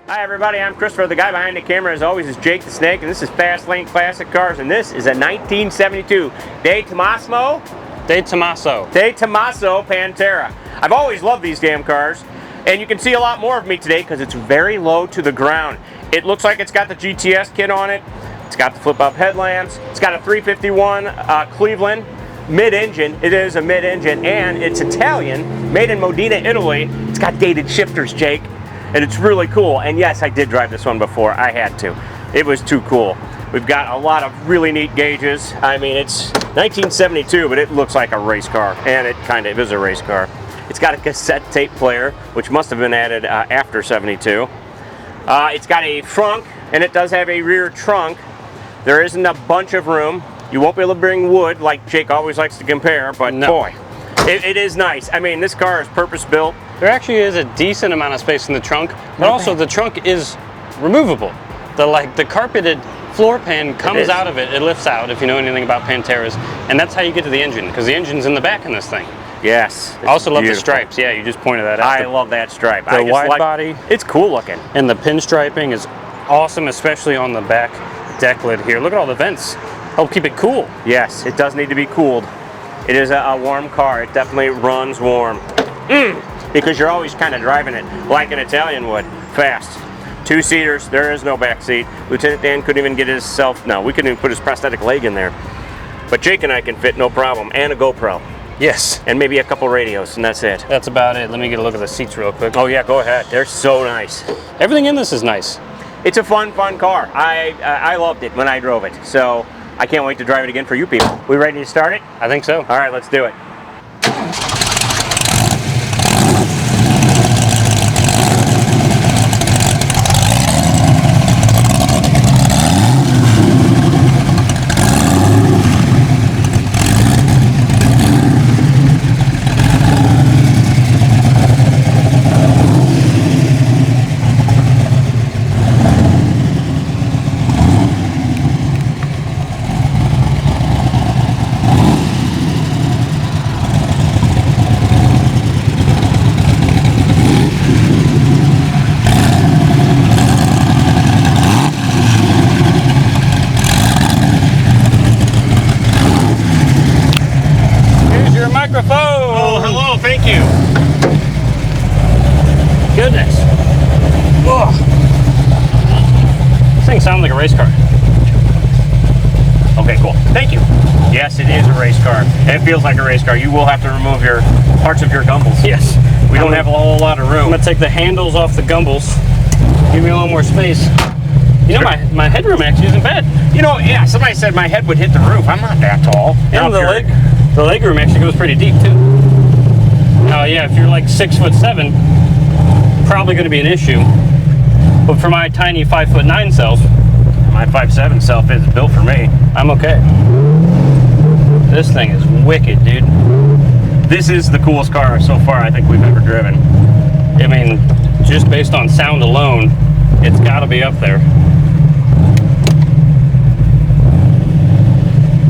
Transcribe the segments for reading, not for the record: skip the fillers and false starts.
Hi everybody, I'm Christopher. The guy behind the camera as always is Jake the Snake, and this is Fast Lane Classic Cars, and this is a 1972 DeTomaso Pantera. I've always loved these damn cars, and you can see a lot more of me today because it's very low to the ground. It looks like it's got the GTS kit on it. It's got the flip-up headlamps. It's got a 351 Cleveland mid-engine. It is a mid-engine, and it's Italian, made in Modena, Italy. It's got dated shifters, Jake. And it's really cool, and yes, I did drive this one before. I had to. It was too cool. We've got a lot of really neat gauges. I mean, it's 1972, but it looks like a race car, and it kind of is a race car. It's got a cassette tape player, which must have been added after 72. It's got a trunk, and it does have a rear trunk. There isn't a bunch of room. You won't be able to bring wood, like Jake always likes to compare, but no. Boy, it is nice. I mean, this car is purpose-built. There actually is a decent amount of space in the trunk, but also the trunk is removable. The carpeted floor pan comes out of it, it lifts out, if you know anything about Panteras, and that's how you get to the engine, because the engine's in the back in this thing. Yes. I also love the stripes. Yeah, you just pointed that out. I love that stripe. The wide body. It's cool looking. And the pinstriping is awesome, especially on the back deck lid here. Look at all the vents. Help keep it cool. Yes, it does need to be cooled. It is a warm car. It definitely runs warm. Because you're always kind of driving it like an Italian would, fast. Two-seaters, there is no back seat. Lieutenant Dan couldn't even get we couldn't even put his prosthetic leg in there. But Jake and I can fit no problem, and a GoPro. Yes. And maybe a couple radios, and that's it. That's about it. Let me get a look at the seats real quick. Oh yeah, go ahead. They're so nice. Everything in this is nice. It's a fun car. I loved it when I drove it, so I can't wait to drive it again for you people. We ready to start it? I think so. All right, let's do it. Microphone. Oh, hello, thank you. Goodness. Oh. This thing sounds like a race car. Okay, cool. Thank you. Yes, it is a race car. It feels like a race car. You will have to remove your parts of your gumballs. Yes. We don't have a whole lot of room. I'm going to take the handles off the gumballs. Give me a little more space. You know, my headroom actually isn't bad. You know, yeah, somebody said my head would hit the roof. I'm not that tall. And the leg room actually goes pretty deep too. Yeah, if you're like 6'7", probably going to be an issue. But for my tiny 5'9" self, my 5'7" self is built for me. I'm okay. This thing is wicked, dude. This is the coolest car so far I think we've ever driven. I mean, just based on sound alone, it's got to be up there.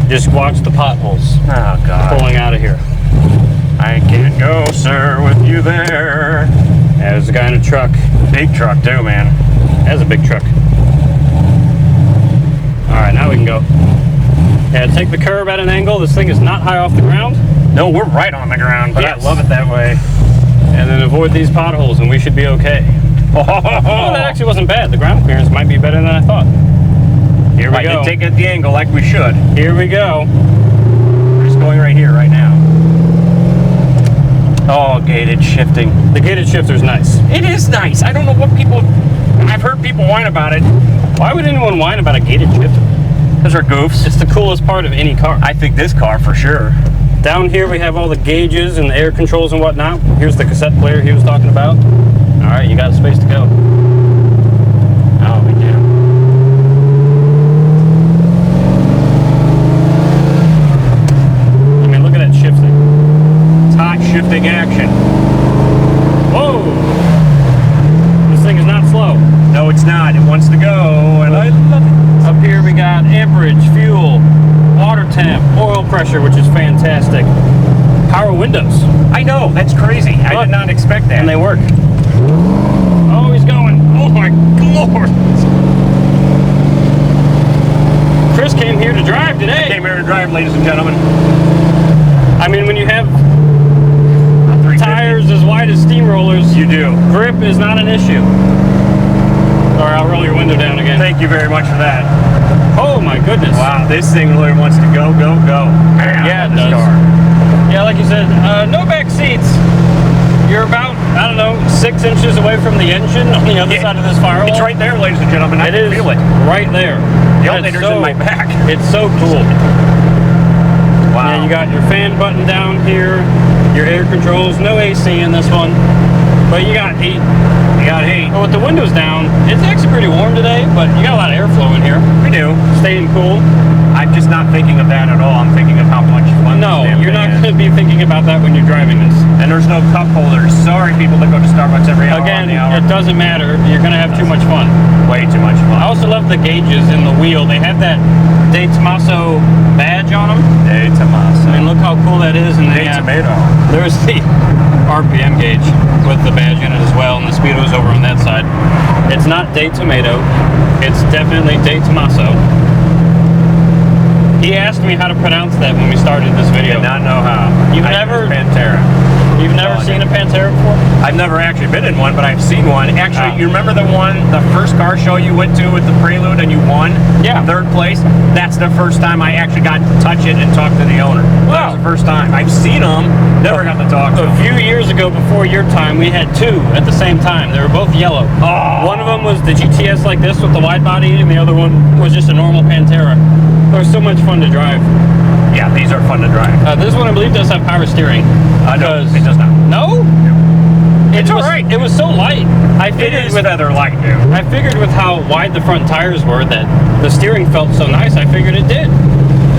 Just watch the potholes. Oh, God. Pulling out of here. I can't go, sir, with you there. Yeah, there's a guy in a truck. Big truck, too, man. That's a big truck. All right, now we can go. Yeah, take the curb at an angle. This thing is not high off the ground. No, we're right on the ground, but yes. I love it that way. And then avoid these potholes, and we should be okay. Oh, that actually wasn't bad. The ground clearance might be better than I thought. Here we go. I did take it at the angle like we should. Here we go. We're just going right here, right now. Oh, gated shifting. The gated shifter's nice. It is nice. I don't know what people... I've heard people whine about it. Why would anyone whine about a gated shifter? Because they're goofs. It's the coolest part of any car. I think this car for sure. Down here we have all the gauges and the air controls and whatnot. Here's the cassette player he was talking about. All right, you got a space to go. Oh, we do. I mean, look at that shifting. It's hot shifting action. Whoa! This thing is not slow. No, it's not. It wants to go, and I love it. Up here we got amperage, fuel, water temp, oil pressure, which is fantastic. Power windows. I know, that's crazy. I did not expect that. And they work. Oh, he's going. Oh my grip is not an issue. Or I'll roll your window down again. Thank you very much for that. Oh my goodness. Wow, this thing really wants to go, go, go. Yeah, it does. Yeah, like you said, no back seats. You're about, I don't know, 6 inches away from the engine on the other side of this firewall. It's right there, ladies and gentlemen. I can feel it. Right there. The alternator's in my back. It's so cool. Wow. Yeah, you got your fan button down here, your air controls, no AC in this one, but you got heat. You got heat. But with the windows down, it's actually pretty warm today, but you got a lot of airflow in here. We do. Staying cool. I'm just not thinking of that at all. I'm thinking of how much fun No, you're not going to be thinking about that when you're driving this. And there's no cup holders. Sorry, people that go to Starbucks every hour. Again, on the hour. it doesn't matter. You're going to have too much fun. Way too much fun. I also love the gauges in the wheel. They have that DeTomaso badge on them. DeTomaso. I mean, look how cool that is. And DeTomato. There's the RPM gauge with the badge in it as well, and the speedo's over on that side. It's not DeTomato. It's definitely DeTomaso. He asked me how to pronounce that when we started this video. Did not know how. You've never Pantera. You've never seen a Pantera before? I've never actually been in one, but I've seen one. Actually, you remember the one, the first car show you went to with the Prelude and you won? Yeah. 3rd place? That's the first time I actually got to touch it and talk to the owner. Wow. That was the first time. I've seen them, never got to talk to them. A few years ago, before your time, we had 2 at the same time. They were both yellow. Oh. One of them was the GTS like this with the wide body, and the other one was just a normal Pantera. They were so much fun to drive. Yeah, these are fun to drive. This one, I believe, does have power steering. No, it does not. No? It's alright. It was so light. I figured with feather light, dude. I figured with how wide the front tires were that the steering felt so nice. I figured it did.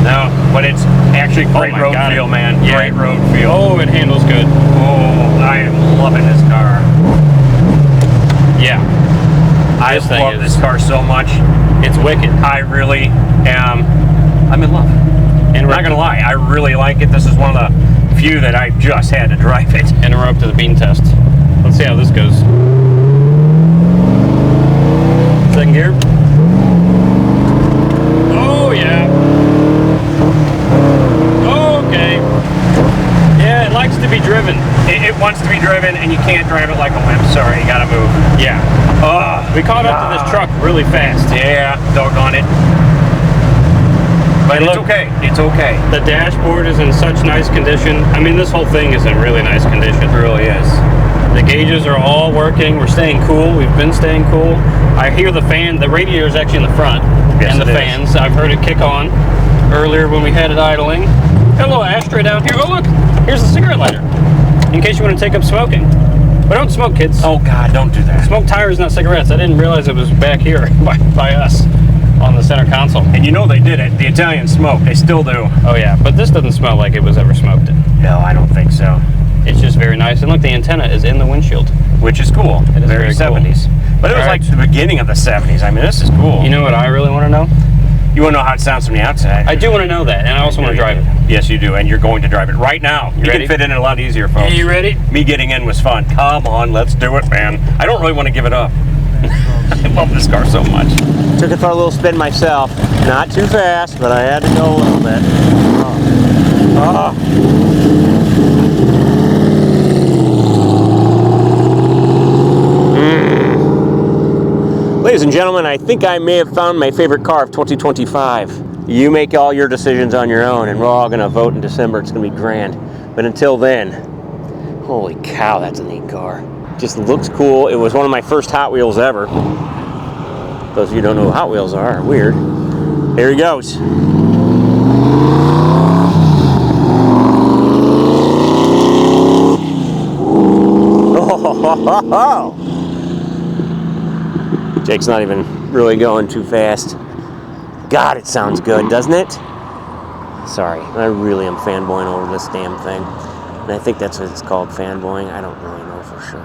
No, but it's actually great road feel, man. Yeah. Great road feel. Oh, it handles good. Oh, I am loving this car. Yeah. I love this car so much. It's wicked. I really am. I'm in love. And I'm not gonna lie, I really like it. This is one of the few that I just had to drive it. And we're up to the bean test. Let's see how this goes. 2nd gear. Oh yeah. Okay. Yeah, it likes to be driven. It wants to be driven, and you can't drive it like a wimp. Sorry, you gotta move. Yeah. We caught up to this truck really fast. Yeah, doggone it. But it's okay. It's okay. The dashboard is in such nice condition. I mean, this whole thing is in really nice condition. It really is. The gauges are all working. We're staying cool. We've been staying cool. I hear the fan. The radiator is actually in the front. Yes, and the fans. I've heard it kick on earlier when we had it idling. Got a little ashtray down here. Oh, look. Here's the cigarette lighter. In case you want to take up smoking. But don't smoke, kids. Oh, God, don't do that. Smoke tires, not cigarettes. I didn't realize it was back here by us on the center console. And you know they did it. The Italians smoke. They still do. Oh, yeah. But this doesn't smell like it was ever smoked in. No, I don't think so. It's just very nice. And look, the antenna is in the windshield. Which is cool. It is very 70s. Cool. But it was like the beginning of the 70s. I mean, this is cool. You know what I really want to know? You want to know how it sounds from the outside? I do want to know that, and I also want to drive it. Yes, you do, and you're going to drive it right now. You ready? can fit in a lot easier, folks. You ready? Me getting in was fun. Come on, let's do it, man. I don't really want to give it up. I love this car so much. Took it for a little spin myself. Not too fast, but I had to go a little bit. Ladies and gentlemen, I think I may have found my favorite car of 2025. You make all your decisions on your own, and we're all going to vote in December. It's going to be grand. But until then, holy cow, that's a neat car. Just looks cool. It was one of my first Hot Wheels ever. Those of you who don't know who Hot Wheels are weird. Here he goes. Oh, Jake's not even really going too fast. God, it sounds good, doesn't it? Sorry, I really am fanboying over this damn thing. And I think that's what it's called, fanboying. I don't really know for sure.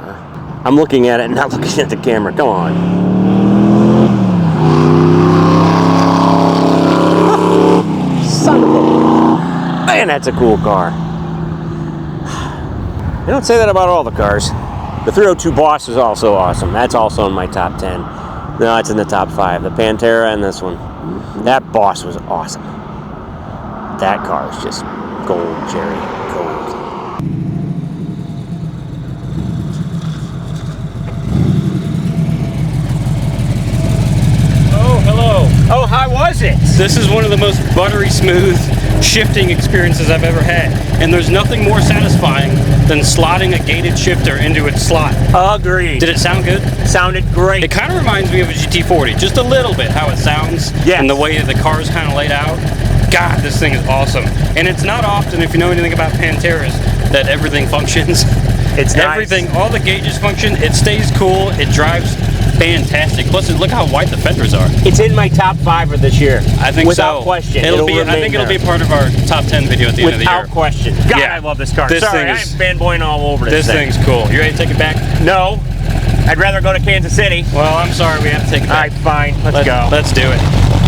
I'm looking at it and not looking at the camera. Come on. Son of a... Man, that's a cool car. I don't say that about all the cars. The 302 Boss is also awesome. That's also in my top 10. No, it's in the top 5. The Pantera and this one. That Boss was awesome. That car is just gold, Jerry. Gold. This is one of the most buttery smooth shifting experiences I've ever had. And there's nothing more satisfying than slotting a gated shifter into its slot. Agreed. Did it sound good? Sounded great. It kind of reminds me of a GT40, just a little bit, how it sounds Yes. and the way that the car's kind of laid out. God, this thing is awesome. And it's not often, if you know anything about Panteras, that everything functions. It's nice. Everything, all the gauges function, it stays cool, it drives fantastic. Plus, look how wide the fenders are. It's in my top 5 of this year. I think without so. question. I think it'll be part of our top 10 video at the end of the year. Without question. God, Yeah. I love this car. This Sorry, thing I is- am fanboying all over this This thing's cool. You ready to take it back? No. I'd rather go to Kansas City. Well, I'm sorry, we have to take it All back. right, fine. Let's go. Let's do it.